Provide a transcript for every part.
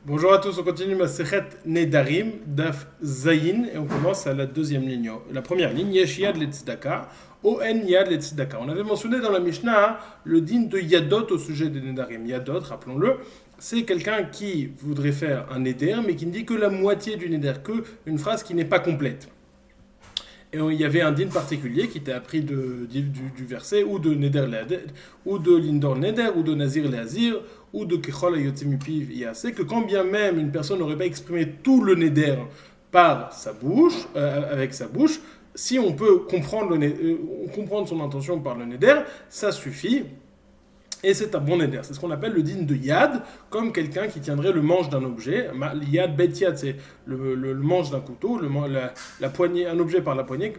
Bonjour à tous, on continue Masechet Nedarim, Daf Zayin, et on commence à la deuxième ligne. La première ligne, Yesh Yad Letzedaka, On Yad Letzedaka. On avait mentionné dans la Mishnah le din de Yadot au sujet des Nedarim. Yadot, rappelons-le, c'est quelqu'un qui voudrait faire un Neder, mais qui ne dit que la moitié du Neder, que une phrase qui n'est pas complète. Et il y avait un din particulier qui était appris du verset, ou de Neder Leader, ou de Lindor Neder, ou de Nazir Leazir, ou de Kechol Ayotzemipiv Yaseh, que quand bien même une personne n'aurait pas exprimé tout le Neder par sa bouche, avec sa bouche, si on peut comprendre son intention par le Neder, ça suffit. Et c'est un bon neder. C'est ce qu'on appelle le din de yad, comme quelqu'un qui tiendrait le manche d'un objet. Yad, bet yad, c'est le manche d'un couteau, la poignée, un objet par la poignée.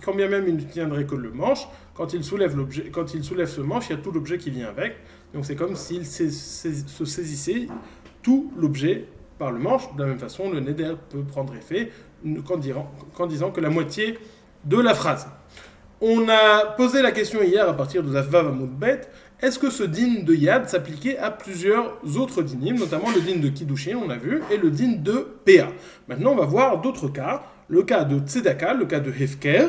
Quand bien même il ne tiendrait que le manche, quand il soulève ce manche, il y a tout l'objet qui vient avec. Donc c'est comme s'il se saisissait tout l'objet par le manche. De la même façon, le neder peut prendre effet qu'en disant que la moitié de la phrase. On a posé la question hier à partir de Zafvav Amoudbet. Est-ce que ce din de Yad s'appliquait à plusieurs autres dinim, notamment le din de Kiddushin, on a vu, et le din de Péa. Maintenant, on va voir d'autres cas, le cas de Tzedaka, le cas de Hefker,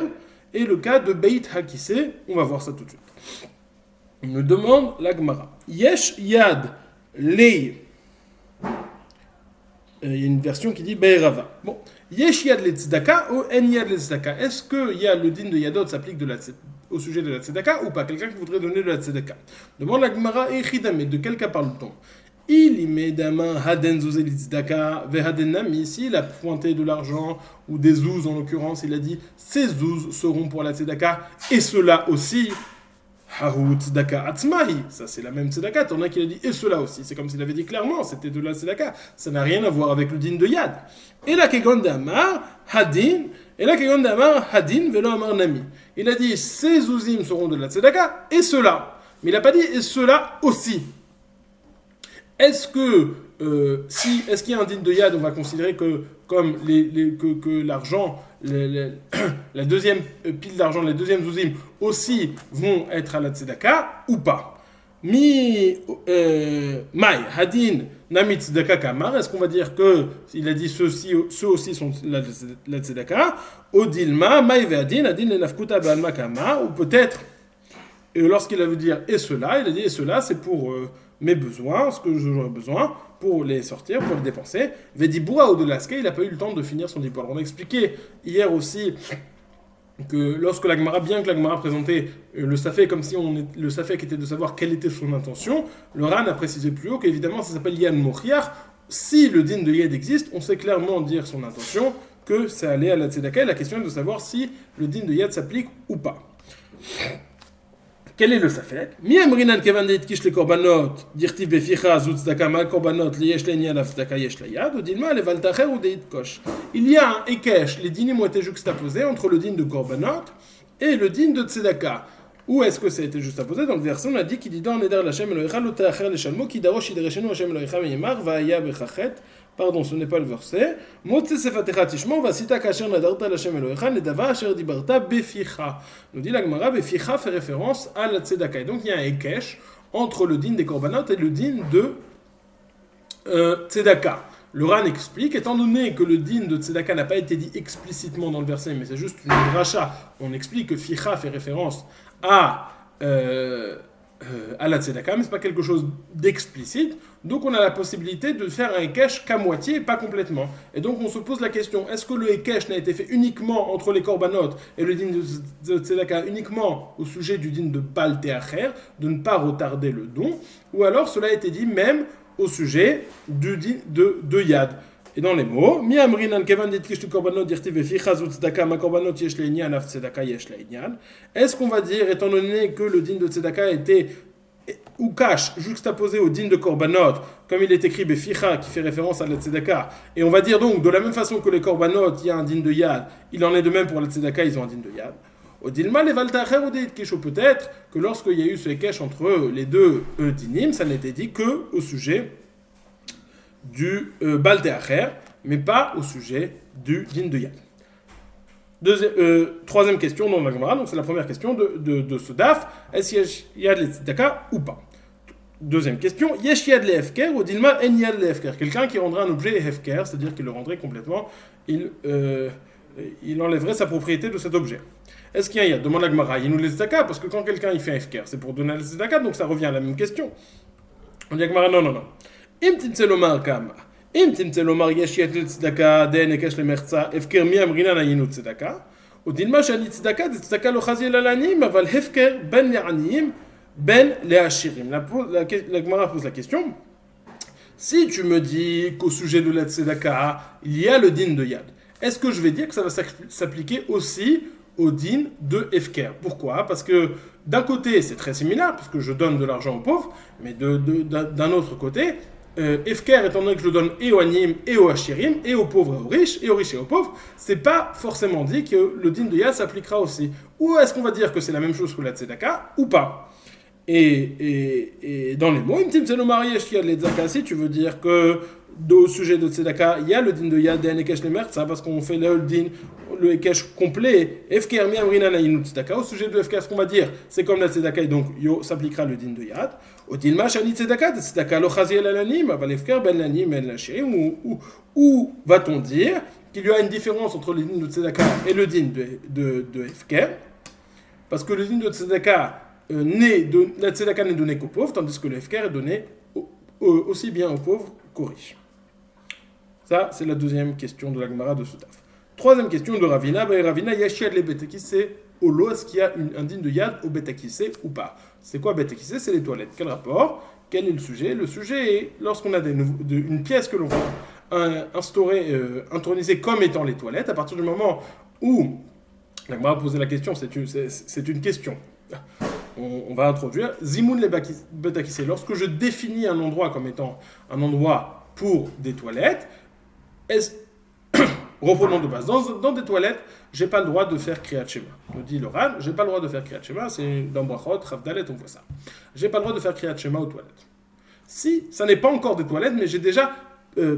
et le cas de Beit Hakise. On va voir ça tout de suite. On me demande la Gemara. Yesh Yad Lei. Il y a une version qui dit Be'erava. Bon, Yesh Yad le Tzedaka ou En Yad le Tzedaka. Est-ce que le din de Yadot s'applique au sujet de la Tzedaka ou pas? Quelqu'un qui voudrait donner de la Tzedaka. Demande la Gemara Echidame. De quel cas parle-t-on? Il y met dama haden zouze li tzedaka ve haden nami. S'il a pointé de l'argent ou des zouz en l'occurrence, il a dit ces zouz seront pour la Tzedaka et cela aussi. Hahu tzedaka atzmahi, ça c'est la même tzedaka, t'en as qui a dit et cela aussi, c'est comme s'il avait dit clairement, c'était de la tzedaka, ça n'a rien à voir avec le din de Yad. Et la kegon d'Amar, hadin, velo amar nami. Il a dit ces zouzim seront de la tzedaka et cela, mais il n'a pas dit et cela aussi. Est-ce qu'il y a un din de Yad, on va considérer que comme que l'argent, la deuxième pile d'argent, les deuxièmes zouzim aussi vont être à la tzedaka ou pas? Mai hadin nami tzedaka kamar. Est-ce qu'on va dire que il a dit ceux aussi sont la tzedaka? Odilma mai ve'adin adin lenafkuta ba'alma kama. Ou peut-être lorsqu'il a veut dire et cela, il a dit et cela c'est pour mes besoins, ce que j'aurais besoin pour les sortir, pour les dépenser. Vedibura ou de l'aske, il n'a pas eu le temps de finir son dipol. On a expliqué hier aussi que lorsque bien que la Gemara présentait le safek comme si le safek était de savoir quelle était son intention, le Ran a précisé plus haut qu'évidemment ça s'appelle Yan Mochiach. Si le din de Yed existe, on sait clairement dire son intention, que ça allait à la tzedaka. La question est de savoir si le din de Yed s'applique ou pas. Quel est le safek? Mi amrinan kevandit kish le korbanot dirti beficha zut tzedaka mal korbanot liyesh le'inyan af tzedaka yesh la'yad ou dilma le valtacher ou deit kosh. Il y a un ekesh, les dinim ont été juxtaposés entre le din de korbanot et le din de tzedaka. Où est-ce que ça a été juxtaposé? Dans le verset, on a dit qu'il dit dans Neder l'Hashem Elohecha lo ta'acher leshalmo ki darosh yidreshenu Hashem Elohecha me'yemar va'aya bechachet. Pardon, ce n'est pas le verset. Motze sefatecha tishmo vasita kasher nadarta l'Hashem Elohecha nedava asher dibarta beficha. Nous dit la Gemara, beficha fait référence à la tzedaka. Et donc il y a un ekesh entre le din des korbanot et le din de tzedaka. Le Ran explique, étant donné que le din de tzedaka n'a pas été dit explicitement dans le verset, mais c'est juste une dracha, on explique que ficha fait référence à la tzedaka, mais ce n'est pas quelque chose d'explicite, donc on a la possibilité de faire un ekesh qu'à moitié et pas complètement. Et donc on se pose la question, est-ce que le ekesh n'a été fait uniquement entre les korbanot et le din de tzedaka uniquement au sujet du din de bal teacher, de ne pas retarder le don, ou alors cela a été dit même au sujet du din de Yad. Et dans les mots, mi amrinan kevan dit kish korbanot dirti veficha zut tzedaka ma korbanot yesh le'inyan af tzedaka yesh le'inyan. Est-ce qu'on va dire, étant donné que le din de tzedaka était ou cache juxtaposé au din de korbanot, comme il est écrit beficha qui fait référence à la tzedaka, et on va dire donc de la même façon que les korbanot, il y a un din de Yad, il en est de même pour la tzedaka, ils ont un din de Yad. Odilma le valtacher ou deit kish, peut-être que lorsqu'il y a eu ce kesh entre les deux dinim, ça n'était dit que au sujet du bal teacher, mais pas au sujet du din de Yad. Troisième question dans la Gemara, donc c'est la première question de ce daf, est-ce qu'il y a de la tzedaka ou pas? Deuxième question, yesh yad le hefker ou dilma en yad le hefker. Quelqu'un qui rendrait un objet hefker, c'est-à-dire qu'il le rendrait complètement, il enlèverait sa propriété de cet objet. Est-ce qu'il y a un yad? Demande la Gemara, il nous les tzedaka, parce que quand quelqu'un il fait un hefker, c'est pour donner la tzedaka, donc ça revient à la même question. On dit à Gemara, non. Im tinselomar kama. Im tinselomar yesh yad le tzedaka, den ekesh le merza, hefker mi amrina na yinu tzedaka. Ou dilma shani tzedaka, de tzedaka lo chazi l'alanim, aval hefker ben le'anim, ben le'ashirim. La Gemara pose la question. Si tu me dis qu'au sujet de la tzedaka, il y a le din de yad, est-ce que je vais dire que ça va s'appliquer aussi au din de hefker? Pourquoi? Parce que d'un côté, c'est très similaire, parce que je donne de l'argent aux pauvres, mais d'un autre côté, hefker, étant donné que je le donne et aux anim, et aux ashirim, et aux pauvres et aux riches et aux pauvres, c'est pas forcément dit que le din de yad s'appliquera aussi. Ou est-ce qu'on va dire que c'est la même chose que la tzedaka, ou pas? Et dans les mots, si tu veux dire que au sujet de tzedaka, il y a le din de yad et ekesh lemer, ça parce qu'on fait le din, le ekesh complet, efker mi amrina na yinu tzedaka. Au sujet de efker, ce qu'on va dire, c'est comme la tzedaka, et donc s'appliquera le din de yad. Au din ma shani tzedaka, tzedaka lo chazi el alanim, aval efker ben lanim en lashirim, ou va-t-on dire qu'il y a une différence entre le din de tzedaka et le din de efker, parce que le din de tzedaka la tzedaka n'est donnée qu'aux pauvres, tandis que le hefker est donné aussi bien aux pauvres qu'aux riches. Ça, c'est la deuxième question de la Gemara de Soutaf. Troisième question de Ravina. Ravina, yashad le betakissé au lot, est-ce qu'il y a un din de yad au betakissé ou pas? C'est quoi betakissé? C'est les toilettes. Quel rapport? Quel est le sujet? Le sujet est lorsqu'on a une pièce que l'on va introniser comme étant les toilettes, à partir du moment où la Gemara a posé la question, c'est une question. On va introduire Zimoun le betakissé. Lorsque je définis un endroit comme étant un endroit pour des toilettes, reprenons de base. Dans des toilettes, j'ai pas le droit de faire Kriyat Shema. Nous dit le Ran, j'ai pas le droit de faire Kriyat Shema, c'est dans Brachot, Ravdalet, on voit ça. J'ai pas le droit de faire Kriyat Shema aux toilettes. Si ça n'est pas encore des toilettes, mais j'ai déjà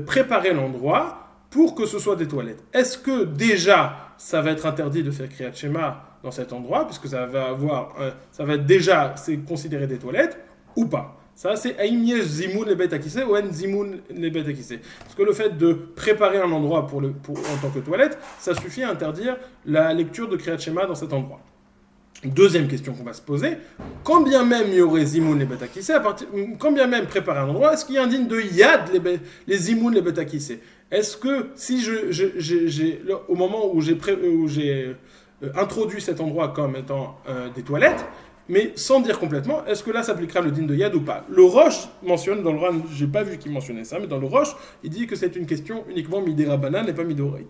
préparé l'endroit pour que ce soit des toilettes. Est-ce que déjà ça va être interdit de faire Kriyat Shema dans cet endroit, puisque ça va être déjà considéré des toilettes, ou pas? Ça, c'est Aïm yesh zimoun le betakissé ou en zimoun le betakissé. Parce que le fait de préparer un endroit en tant que toilette, ça suffit à interdire la lecture de Kriyat Shema dans cet endroit. Deuxième question qu'on va se poser, quand bien même il y aurait zimoun le betakissé, quand bien même préparer un endroit, est-ce qu'il y a un digne de yad les zimoun le betakissé? Est-ce que si au moment où j'ai introduit cet endroit comme étant des toilettes, mais sans dire complètement, est-ce que là s'appliquera le din de yad ou pas? Le Roche mentionne, dans le Ran, j'ai pas vu qu'il mentionnait ça, mais dans le Roche, il dit que c'est une question uniquement midera banan et pas midoraït.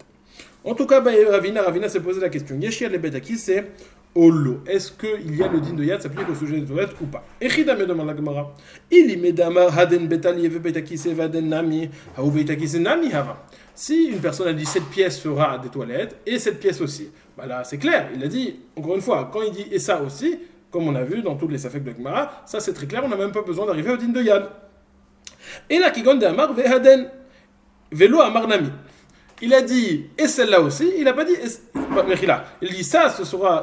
En tout cas, Ravina s'est posé la question. Yeshia le betaki, c'est Olo. Est-ce qu'il y a le din de yad s'applique au sujet des toilettes ou pas? Echida me demande la Gemara. Il me damar haden betali eve betaki se vaden nami, haou betaki se nami hava. Si une personne a dit cette pièce sera des toilettes et cette pièce aussi, bah là c'est clair, il a dit, encore une fois, quand il dit et ça aussi, comme on a vu dans toutes les safek de Gemara, ça c'est très clair, on n'a même pas besoin d'arriver au din de yad. Et la kigon de amar vehaden, velo amar nami. Il a dit et celle-là aussi, il n'a pas dit il dit ça,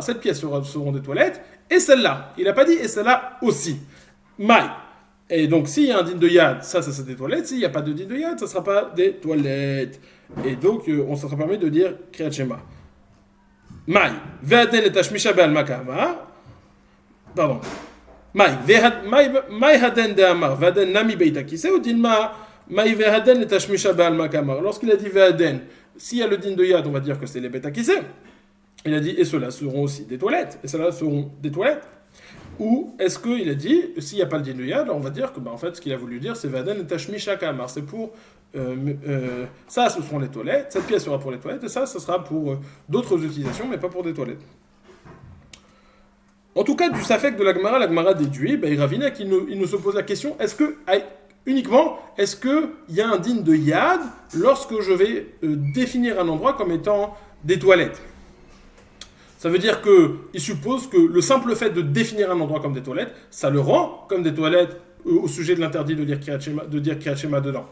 cette pièce seront des toilettes, et celle-là. Il n'a pas dit et celle-là aussi. Maï. Et donc s'il y a un din de yad, ça c'est des toilettes. S'il n'y a pas de din de yad, ça ne sera pas des toilettes. Et donc on se sera permis de dire Kriyat Shema. Maï. Ve'aden et tashmisha be'al makama. Pardon. Maï haden de amar, ve'aden nami beitakise, ou din maï ve'aden et tashmisha be'al makamar. Lorsqu'il a dit ve'aden, s'il y a le din de yad, on va dire que c'est les beitakise. Il a dit et ceux-là seront aussi des toilettes, et ceux-là seront des toilettes. Ou est-ce qu'il a dit, s'il n'y a pas le din de yad, on va dire que en fait ce qu'il a voulu dire c'est ve'aden et tashmisha kamar. C'est pour ça, ce seront les toilettes, cette pièce sera pour les toilettes, et ça, ce sera pour d'autres utilisations, mais pas pour des toilettes. En tout cas, du safek de la Gemara déduit, Ravina il nous se pose la question, est-ce qu'il y a un din de yad lorsque je vais définir un endroit comme étant des toilettes? Ça veut dire qu'il suppose que le simple fait de définir un endroit comme des toilettes, ça le rend comme des toilettes au sujet de l'interdit de dire Kriyat Shema dedans.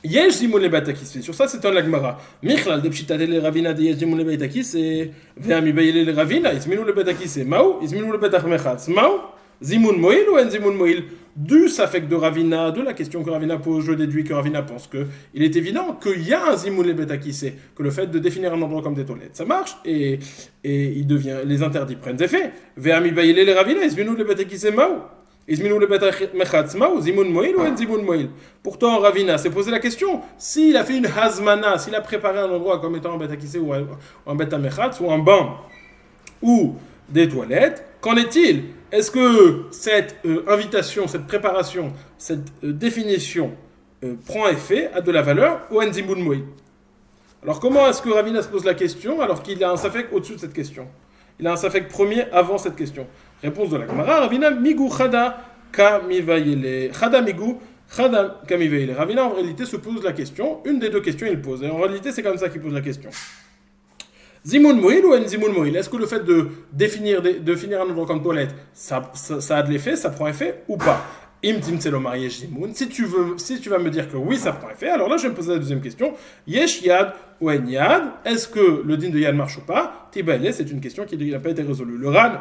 Yesh zimoun le betakissé. Sur ça, c'est un lagmara. Michlal de pshitade le ravina de yesh zimoun le betakissé. Ve'ami bayele le ravina. Izminu le betakissé. Mao. Izminu le betach mechatz. Mao. Zimoun moil ou en zimoun moil? du Safek de Ravina, de la question que Ravina pose, je déduis que Ravina pense qu'il est évident qu'il y a un Zimoun le Betakissé, que le fait de définir un endroit comme des toilettes, ça marche, et il devient, les interdits prennent effet. Ve'ami Baïlé les Ravina, Zimoun le Betakissé Maou. Pourtant, Ravina s'est posé la question, s'il a fait une hazmana, s'il a préparé un endroit comme étant un betakissé ou un betamechatz ou un banc ou des toilettes, qu'en est-il? Est-ce que cette invitation, cette préparation, cette définition prend effet, a de la valeur ou un zimun moïl? Alors comment est-ce que Ravina se pose la question alors qu'il a un safek au-dessus de cette question? Il a un safek premier avant cette question. Réponse de la Gemara, Ravina migu chada kamivayele. Chada migu, chada kamivayele. Ravina en réalité se pose la question, une des deux questions il pose. Et en réalité c'est comme ça qu'il pose la question. Zimoun moïl ou en zimoun moïl? Est-ce que le fait de définir un endroit comme toilette, ça a de l'effet, ça prend effet ou pas? Si tu vas me dire que oui, ça prend effet, alors là je vais me poser la deuxième question. Yesh yad ou en yad? Est-ce que le din de yad marche ou pas? Tibaïle, c'est une question qui n'a pas été résolue. Le ran,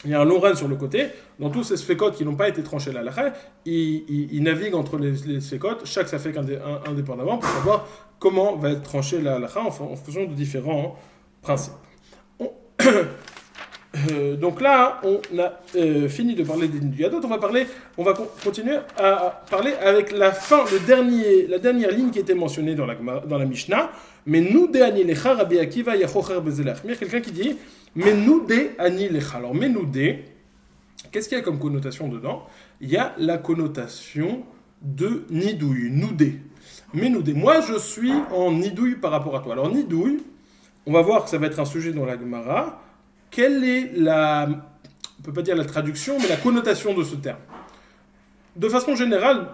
il y a un long ran sur le côté. Dans tous ces sfécotes qui n'ont pas été tranchés là, il navigue entre les sfécotes, chaque sfék indépendamment, pour savoir comment va être tranché la halakha en fonction de différents principes. Donc là, on a fini de parler des din du yadot. On va continuer à parler avec la dernière ligne qui était mentionnée dans la Mishnah. Mais nous de ani lecha Rabbi Akiva yachocher bezelach. Quelqu'un qui dit mais nous de ani lecha. Alors mais nous de, qu'est-ce qu'il y a comme connotation dedans? Il y a la connotation de nidouille, noudé. Mais noudé. Moi je suis en nidouille par rapport à toi. Alors nidouille, on va voir que ça va être un sujet dans la Gemara. Quelle est on ne peut pas dire la traduction, mais la connotation de ce terme? De façon générale,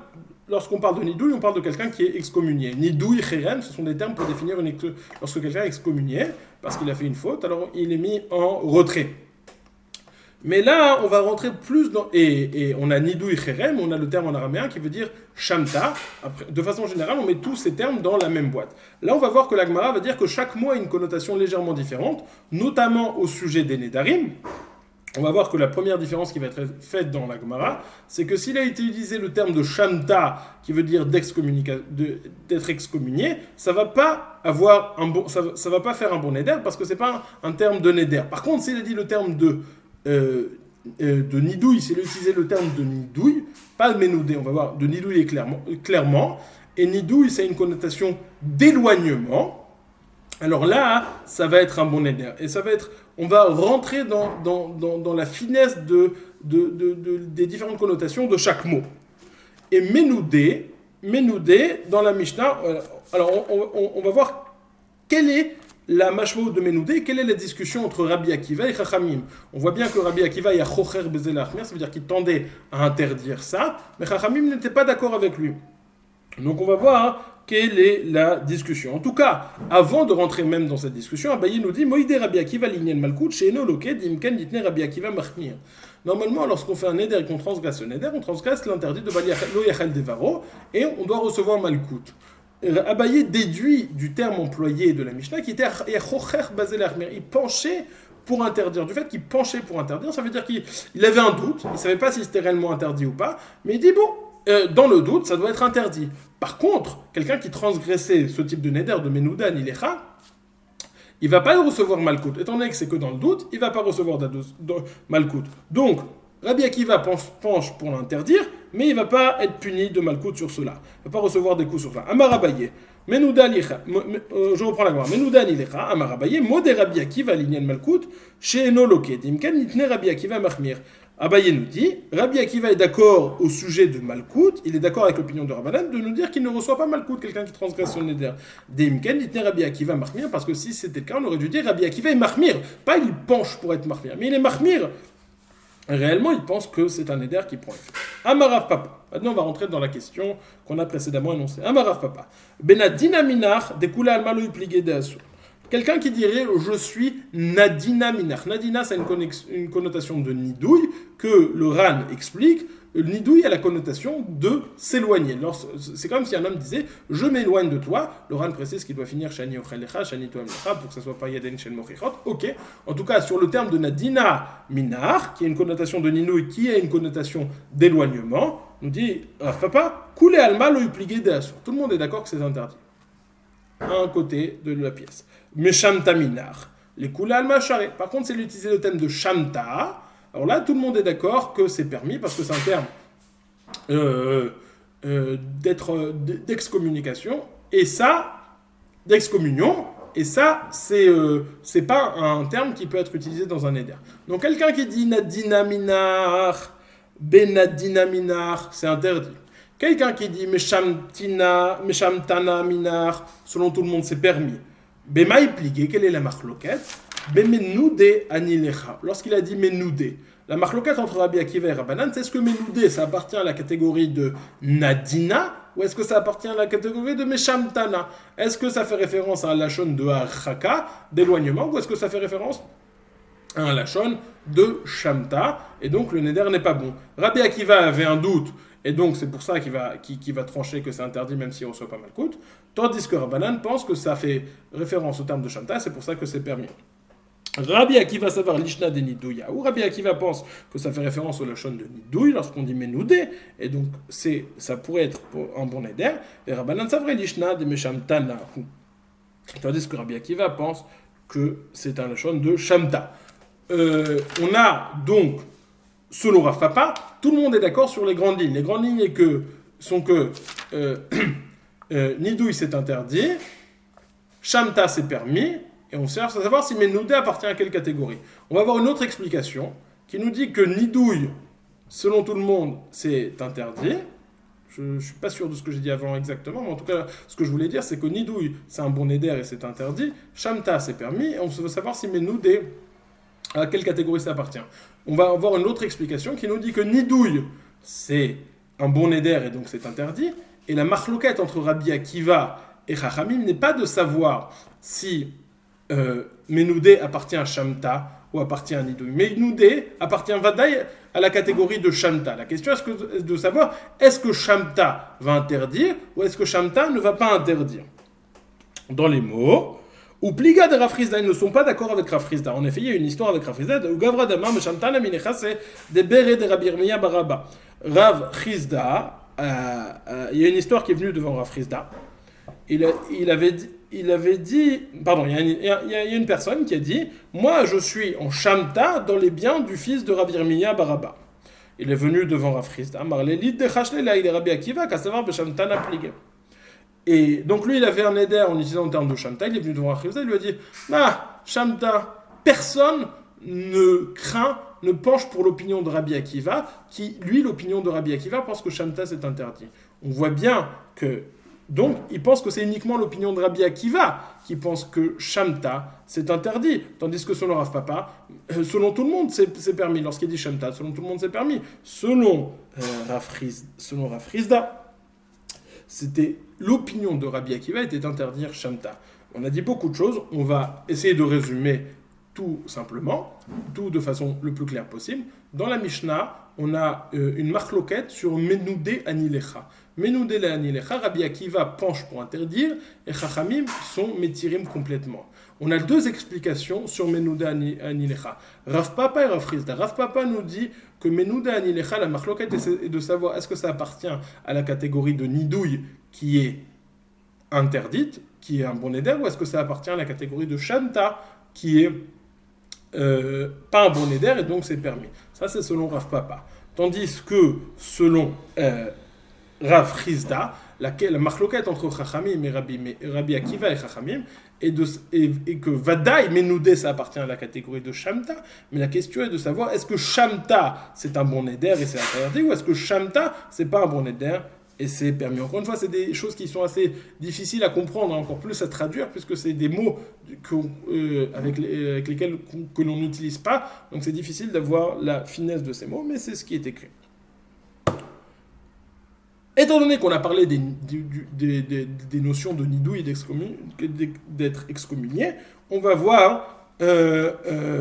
lorsqu'on parle de nidouille, on parle de quelqu'un qui est excommunié. Nidouille, chérem, ce sont des termes pour définir lorsque quelqu'un est excommunié, parce qu'il a fait une faute, alors il est mis en retrait. Mais là, on va rentrer plus dans... Et on a nidouille, chérem, on a le terme en araméen qui veut dire shamta. Après, de façon générale, on met tous ces termes dans la même boîte. Là, on va voir que la Gemara va dire que chaque mot a une connotation légèrement différente, notamment au sujet des nedarim. On va voir que la première différence qui va être faite dans la Gemara, c'est que s'il a utilisé le terme de shamta, qui veut dire d'être excommunié, ça va pas avoir ça va pas faire un bon neder, parce que c'est pas un terme de neder. Par contre, s'il a dit le terme de nidouille, s'il a utilisé le terme de nidouille, pas de ménoudé, on va voir, de nidouille clairement, et nidouille, c'est une connotation d'éloignement. Alors là, ça va être un bon neder. Et ça va être, on va rentrer dans la finesse des différentes connotations de chaque mot. Et ménoudé, dans la Mishnah, alors on va voir quelle est la mashmou de ménoudé, quelle est la discussion entre Rabbi Akiva et Chachamim. On voit bien que Rabbi Akiva y a chocher bezelach, ça veut dire qu'il tendait à interdire ça, mais Chachamim n'était pas d'accord avec lui. Donc on va voir quelle est la discussion. En tout cas, avant de rentrer même dans cette discussion, Abaye nous dit Moïde Rabbi Akiva linyen malkout she'eno loket dimken ditne Rabbi Akiva machmir. Normalement, lorsqu'on fait un neder et qu'on transgresse le neder, on transgresse l'interdit de lo yachal devaro et on doit recevoir malkout. Abaye déduit du terme employé de la Mishnah qui était yachocher bazelach, il penchait pour interdire. Du fait qu'il penchait pour interdire, ça veut dire qu'il avait un doute, il ne savait pas si c'était réellement interdit ou pas, mais il dit dans le doute, ça doit être interdit. Par contre, quelqu'un qui transgressait ce type de neder, de menouda, nilecha, il ne va pas recevoir malkout. Étant donné que c'est que dans le doute, il ne va pas recevoir malkout. Donc, Rabbi Akiva penche pour l'interdire, mais il ne va pas être puni de malkout sur cela. Il ne va pas recevoir des coups sur cela. Amar Abaye, menouda nilecha, je reprends la gloire. Menouda nilecha, Amar Abaye, modé Rabbi Akiva linyan malkout, she'eno loket, imken nitne Rabbi Akiva machmir. Abaye nous dit, Rabbi Akiva est d'accord au sujet de malkout, il est d'accord avec l'opinion de Rabbanan de nous dire qu'il ne reçoit pas malkout, quelqu'un qui transgresse son neder. Deimken ditne Rabbi Akiva machmir, parce que si c'était le cas, on aurait dû dire Rabbi Akiva est machmir, pas il penche pour être machmir, mais il est machmir. Réellement, il pense que c'est un neder qui prend effet. Amarav Papa. Maintenant, on va rentrer dans la question qu'on a précédemment énoncée. Amarav Papa. Benadina minach dekula almalo yiplige de asur. Quelqu'un qui dirait je suis Nadina Minach. Nadina, c'est une connotation de nidouille que le Ran explique. le nidouille a la connotation de s'éloigner. C'est comme si un homme disait je m'éloigne de toi. Le Ran précise qu'il doit finir shani ochelecha, shani toamlecha pour que ça soit pas yaden shel mochichot. Ok. En tout cas, sur le terme de nadina minar, qui a une connotation de nidouille, qui a une connotation d'éloignement, nous dit Rav Papa, koulé alma lo yupligé de asur. Tout le monde est d'accord que c'est interdit. À un côté de la pièce. Mais shamta minar. Les koulé alma charé. Par contre, c'est d'utiliser le thème de shamta. Alors là, tout le monde est d'accord que c'est permis parce que c'est un terme d'excommunication et ça, d'excommunion, et ça, c'est pas un terme qui peut être utilisé dans un éder. Donc quelqu'un qui dit nadina minar, benadina minar, c'est interdit. Quelqu'un qui dit meshamtana minar, selon tout le monde, c'est permis. Bemaï plié, quelle est la marloquette? Bemenoudé anilecha. Lorsqu'il a dit menoudé, la marloquette entre Rabbi Akiva et Rabbanan, c'est est-ce que menoudé, ça appartient à la catégorie de nadina ou est-ce que ça appartient à la catégorie de meshamtana? Est-ce que ça fait référence à un lachon de harchaka, d'éloignement, ou est-ce que ça fait référence à un lachon de shamta, et donc le neder n'est pas bon. Rabbi Akiva avait un doute, et donc c'est pour ça qu'il va trancher que c'est interdit même s'il reçoit pas mal coûte, tandis que Rabbanan pense que ça fait référence au terme de shamta, c'est pour ça que c'est permis. Rabbi Akiva savoir l'ishna de nidouya, ou Rabbi Akiva pense que ça fait référence au lachon de nidouille lorsqu'on dit menoudé, et donc ça pourrait être un bon neder, et Rabbanan savrait l'ishna de meshamtana, tandis que Rabbi Akiva pense que c'est un lachon de shamta. On a donc, selon Rav Papa, tout le monde est d'accord sur les grandes lignes. Les grandes lignes sont que nidouille c'est interdit, shamta c'est permis, et on cherche à savoir si menoudé appartient à quelle catégorie. On va avoir une autre explication qui nous dit que nidouille, selon tout le monde, c'est interdit. Je ne suis pas sûr de ce que j'ai dit avant exactement, mais en tout cas, ce que je voulais dire, c'est que nidouille, c'est un bon neder et c'est interdit. Shamta, c'est permis, et on veut savoir si menoudé, à quelle catégorie ça appartient. On va avoir une autre explication qui nous dit que nidouille, c'est un bon neder et donc c'est interdit. Et la marloquette entre Rabbi Akiva et Chachamim n'est pas de savoir si Menoudé appartient à Shamta ou appartient à Nidouille. Menoudé appartient Vadaï à la catégorie de Shamta. La question est de savoir est-ce que Shamta va interdire ou est-ce que Shamta ne va pas interdire. Dans les mots, ou Pliga de Rav Hizda, ils ne sont pas d'accord avec Rav Hizda. En effet, il y a une histoire avec Rav Hizda où Gavra Damar Shamta la Minecha c'est des bérets de Rabbi Yirmiya Baraba. Rav Hizda, il y a une histoire qui est venue devant Rav Hizda. Il avait dit, pardon, il y a une personne qui a dit, moi je suis en Shamta dans les biens du fils de Rabbi Yirmiya Baraba. Il est venu devant Rav Hizda, Marlelit de Chashlela, il est Rabbi Akiva, qu'à savoir de Shamta n'a plié. Et donc lui, il avait un éder en utilisant le terme de Shamta, il est venu devant Rav Hizda, il lui a dit, Shamta, personne ne penche pour l'opinion de Rabbi Akiva, qui, lui, l'opinion de Rabbi Akiva pense que Shamta c'est interdit. On voit bien que donc, il pense que c'est uniquement l'opinion de Rabbi Akiva qui pense que Shamta, c'est interdit. Tandis que selon Rav Papa, selon tout le monde, c'est permis. Lorsqu'il dit Shamta, selon tout le monde, c'est permis. Selon Rav Hizda, c'était l'opinion de Rabbi Akiva était d'interdire Shamta. On a dit beaucoup de choses. On va essayer de résumer tout simplement, tout de façon le plus claire possible. Dans la Mishnah, on a une marloquette sur Menoudé Anilecha. Menoudé Anilecha, Rabbi Akiva penche pour interdire et Chachamim sont métirim complètement. On a deux explications sur Menoudé Anilecha. Rav Papa et Rav Hizda. Rav Papa nous dit que Menoudé Anilecha, la marloquette est de savoir est-ce que ça appartient à la catégorie de Nidouille qui est interdite, qui est un bon éder, ou est-ce que ça appartient à la catégorie de Shamta qui est pas un bon éder et donc c'est permis. Ça c'est selon Rav Papa. Tandis que selon Rav Hizda, la marloquette entre Chachamim et Rabbi Akiva et Chachamim et que Vadaï Menoudé ça appartient à la catégorie de Shamta, mais la question est de savoir est-ce que Shamta c'est un bon éder et c'est interdit ou est-ce que Shamta c'est pas un bon éder et c'est permis. Encore une fois, c'est des choses qui sont assez difficiles à comprendre, encore plus à traduire, puisque c'est des mots avec lesquels que l'on n'utilise pas. Donc c'est difficile d'avoir la finesse de ces mots, mais c'est ce qui est écrit. Étant donné qu'on a parlé des notions de nidouille et d'être excommunié, on va voir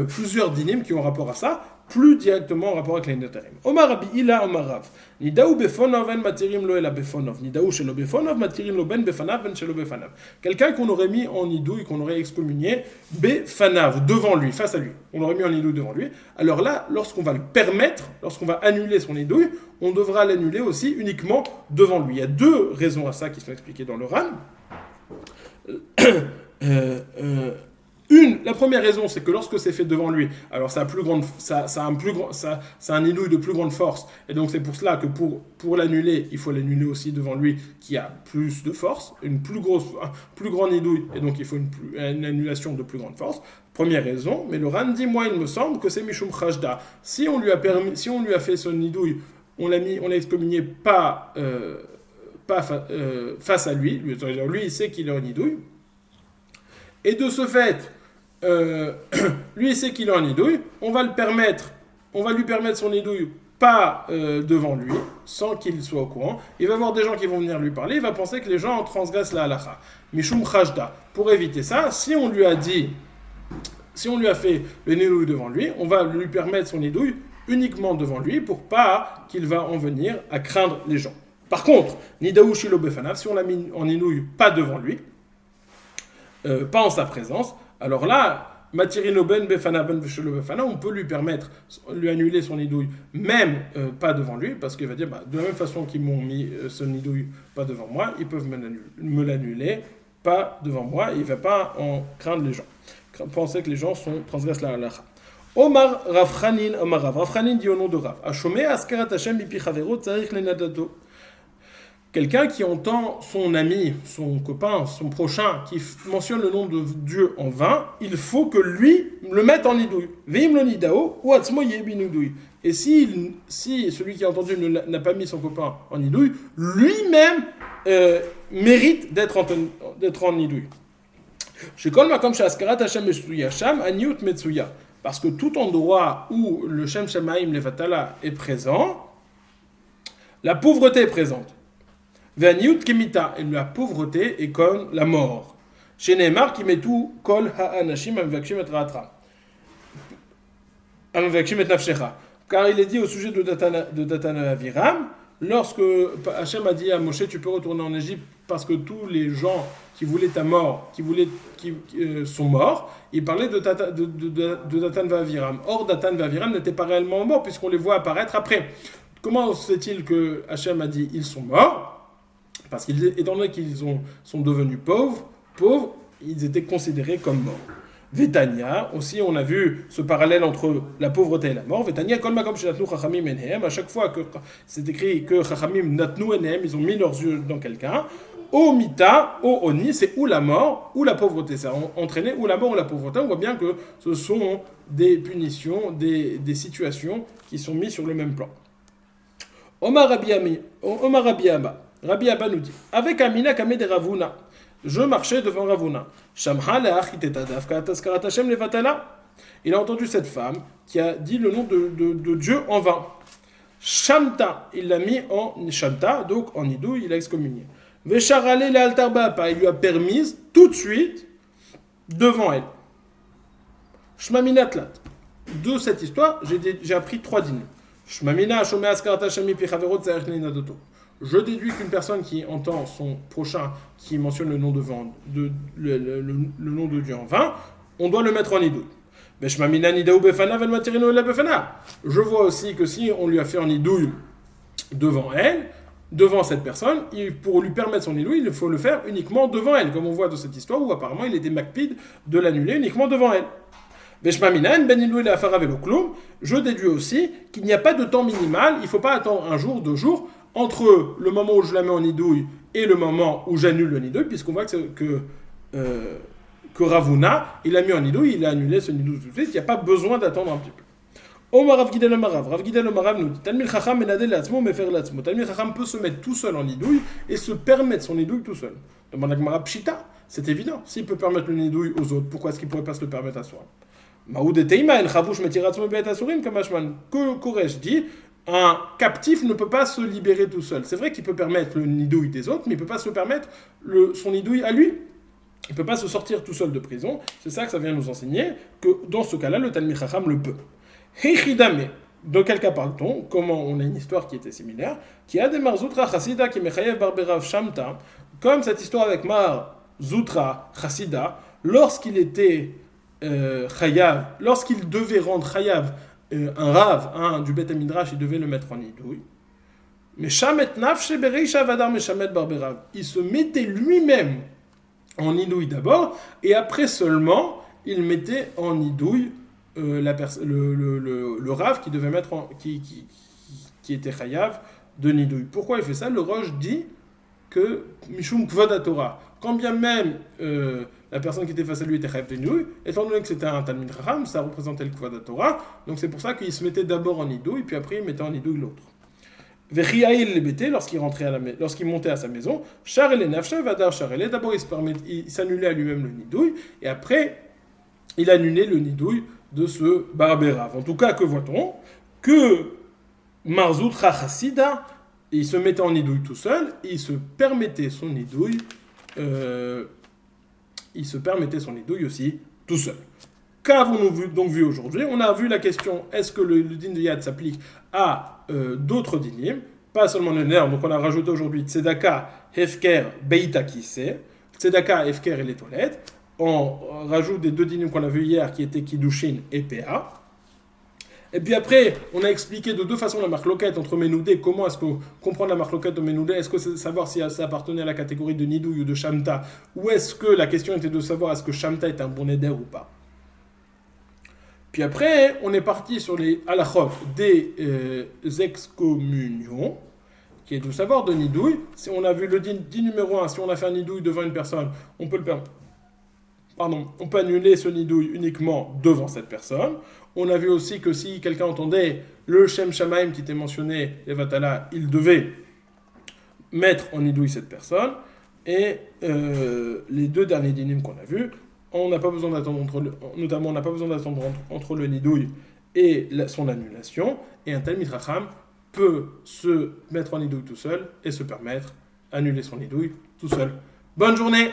plusieurs dynimes qui ont rapport à ça. plus directement en rapport avec les notarim. Omar Rabbi Ila Omar Rav. Nidaou befonov en matirim lo ela befonov. Nidaou shelo befonov matirim lo ben befanav ben shelo befanav. Quelqu'un qu'on aurait mis en nidouille, qu'on aurait excommunié, befanav, devant lui, face à lui. On l'aurait mis en nidouille devant lui. Alors là, lorsqu'on va le permettre, lorsqu'on va annuler son nidouille, on devra l'annuler aussi uniquement devant lui. Il y a deux raisons à ça qui sont expliquées dans le Ran. La première raison, c'est que lorsque c'est fait devant lui, alors ça a un nidouille de plus grande force, et donc c'est pour cela que pour l'annuler, il faut l'annuler aussi devant lui qui a plus de force, un plus grand nidouille, et donc il faut une annulation de plus grande force. Première raison, mais le Ran dit, moi il me semble que c'est Mishum Khajda. Si on lui a fait son nidouille, on l'a excommunié pas face à lui, lui il sait qu'il est en nidouille, et de ce fait, lui il sait qu'il est en nidouille, on va lui permettre son nidouille pas devant lui, sans qu'il soit au courant. Il va y avoir des gens qui vont venir lui parler, il va penser que les gens transgressent la halakha. Mishum Khajda. Pour éviter ça, si on lui a fait le nidouille devant lui, on va lui permettre son nidouille uniquement devant lui pour pas qu'il va en venir à craindre les gens. Par contre, Nidaou Shilo Befanav, si on l'a mis en nidouille pas devant lui, pas en sa présence, alors là, Matirino ben befana ben veshelo befana, on peut lui annuler son nidouille, même pas devant lui, parce qu'il va dire, de la même façon qu'ils m'ont mis ce nidouille pas devant moi, ils peuvent me l'annuler pas devant moi, il ne va pas en craindre les gens. Penser que les gens transgressent la halakha. Omar Rav Chanin, Rav Chanin dit au nom de Rav, Ashomé askarat Hashem mipi chavero tzarich lenadato. Quelqu'un qui entend son ami, son copain, son prochain, qui mentionne le nom de Dieu en vain, il faut que lui le mette en nidouille. Veim lo nidao ou atzmo yebi nidouille. Et si celui qui a entendu n'a pas mis son copain en nidouille, lui-même mérite d'être en nidouille. Shekol makom she'askarat Hashem metsuya sham aniut metsuya. Parce que tout endroit où le Shem Shamaim Levatala est présent, la pauvreté est présente. Ve'aniut kemita, et la pauvreté est comme la mort. Chez Neymar qui met tout kol ha'anashim amvakshim et ratra. Amvakshim et nafshecha. Car il est dit au sujet de Datan Aviram, lorsque Hachem a dit à Moshe, tu peux retourner en Égypte parce que tous les gens qui voulaient ta mort, qui sont morts, il parlait de Datan Aviram. Or, Datan Aviram n'était pas réellement morts puisqu'on les voit apparaître après. Comment sait-il que Hachem a dit ils sont morts? Parce qu'étant donné qu'ils sont devenus pauvres, ils étaient considérés comme morts. Vétania, aussi on a vu ce parallèle entre la pauvreté et la mort. Vétania, kol makom shenatnu chachamim enhem, à chaque fois que c'est écrit que chachamim natnu enhem, ils ont mis leurs yeux dans quelqu'un. Au mita, au oni, c'est ou la mort ou la pauvreté. Ça a entraîné ou la mort ou la pauvreté. On voit bien que ce sont des punitions, des situations qui sont mises sur le même plan. Omar Rabbi Abba. Rabbi Abba nous dit, avec Amina Kameh de Ravuna, je marchais devant Ravuna. Shamha le'achiteta dafka taskarat Hashem levatala. Il a entendu cette femme qui a dit le nom de Dieu en vain. Shamta, il l'a mis en Shamta, donc en nidouille, il a excommunié. Vesharale le'altar ba'apa, il lui a permis tout de suite devant elle. Shmamina tlat. De cette histoire, j'ai appris 3 dîners. Shmamina shomeh askarat Hashem mipi chaverot tzarich le'inadoto. Je déduis qu'une personne qui entend son prochain, qui mentionne le nom le nom de Dieu en vain, on doit le mettre en nidouille. Je vois aussi que si on lui a fait en nidouille devant cette personne, pour lui permettre son nidouille, il faut le faire uniquement devant elle, comme on voit dans cette histoire où apparemment il était makpid de l'annuler uniquement devant elle. Je déduis aussi qu'il n'y a pas de temps minimal, il ne faut pas attendre un jour, 2 jours, entre le moment où je la mets en nidouille et le moment où j'annule le nidouille, puisqu'on voit que Ravuna, il a mis en nidouille, il a annulé ce nidouille tout de suite, il n'y a pas besoin d'attendre un petit peu. Omar Rav Gidel Omarav nous dit, Talmid Chacham menadel l'atzmo mefer l'atzmo. Talmid Chacham peut se mettre tout seul en nidouille et se permettre son nidouille tout seul. Demande à Gemara Pshita, c'est évident, s'il peut permettre le nidouille aux autres, pourquoi est-ce qu'il ne pourrait pas se le permettre à soi? Maoud et Teima, en Chavush metiratzmo be'et asurim, comme Hashman. Koresh dit, un captif ne peut pas se libérer tout seul. C'est vrai qu'il peut permettre le nidouille des autres, mais il ne peut pas se permettre son nidouille à lui. Il ne peut pas se sortir tout seul de prison. C'est ça que ça vient nous enseigner, que dans ce cas-là, le Talmid Chacham le peut. Heichidame. De quel cas parle-t-on? Comment on a une histoire qui était similaire? Qui a des Marzoutra Chassida qui mechayev barberav shamta. Comme cette histoire avec Marzoutra Chassida, lorsqu'il était chayav, lorsqu'il devait rendre chayav un rave du Beth Midrash, il devait le mettre en nidouille. Mais shamet nafshe bereisha vadar meshamet barberav. Il se mettait lui-même en nidouille d'abord, et après seulement, il mettait en nidouille le rave qui devait mettre qui était chayav de nidouille. Pourquoi il fait ça? Le Roche dit que Mishum Kvod Torah, quand bien même la personne qui était face à lui était chayav de nidouille, étant donné que c'était un Talmid Chacham, ça représentait le Kvod Torah, donc c'est pour ça qu'il se mettait d'abord en nidouille, puis après il mettait en nidouille l'autre. Vechiaïl le bêté, lorsqu'il montait à sa maison, Charele Nafsha Vadar Charele, d'abord il s'annulait à lui-même le nidouille, et après il annulait le nidouille de ce barberav. En tout cas, que voit-on? Que Marzoutra Chassida, il se mettait en nidouille tout seul, et il se permettait son nidouille aussi tout seul. Qu'avons-nous donc vu aujourd'hui? On a vu la question, est-ce que le din de Yad s'applique à d'autres dinim, pas seulement le ner, donc on a rajouté aujourd'hui Tzedaka, Hefker, Beita Kissé, Tzedaka, Hefker et les toilettes. On rajoute des deux dinim qu'on a vu hier qui étaient Kiddushin et PA. Et puis après, on a expliqué de deux façons la marloquette entre Menoudé. Comment est-ce qu'on comprend la marloquette de Menoudé? Est-ce que c'est savoir si ça appartenait à la catégorie de Nidouille ou de Shamta? Ou est-ce que la question était de savoir est-ce que Shamta est un bon éder ou pas? Puis après, on est parti sur les halachot des excommunions, qui est de savoir de Nidouille. Si on a vu le din numéro 1, si on a fait un Nidouille devant une personne, on peut annuler ce nidouille uniquement devant cette personne. On a vu aussi que si quelqu'un entendait le Shem Shamaim qui était mentionné, les Vatala, il devait mettre en nidouille cette personne. Et les deux derniers dinim qu'on a vus, on n'a pas besoin d'attendre entre le nidouille et son annulation. Et un Talmid Chacham peut se mettre en nidouille tout seul et se permettre d'annuler son nidouille tout seul. Bonne journée!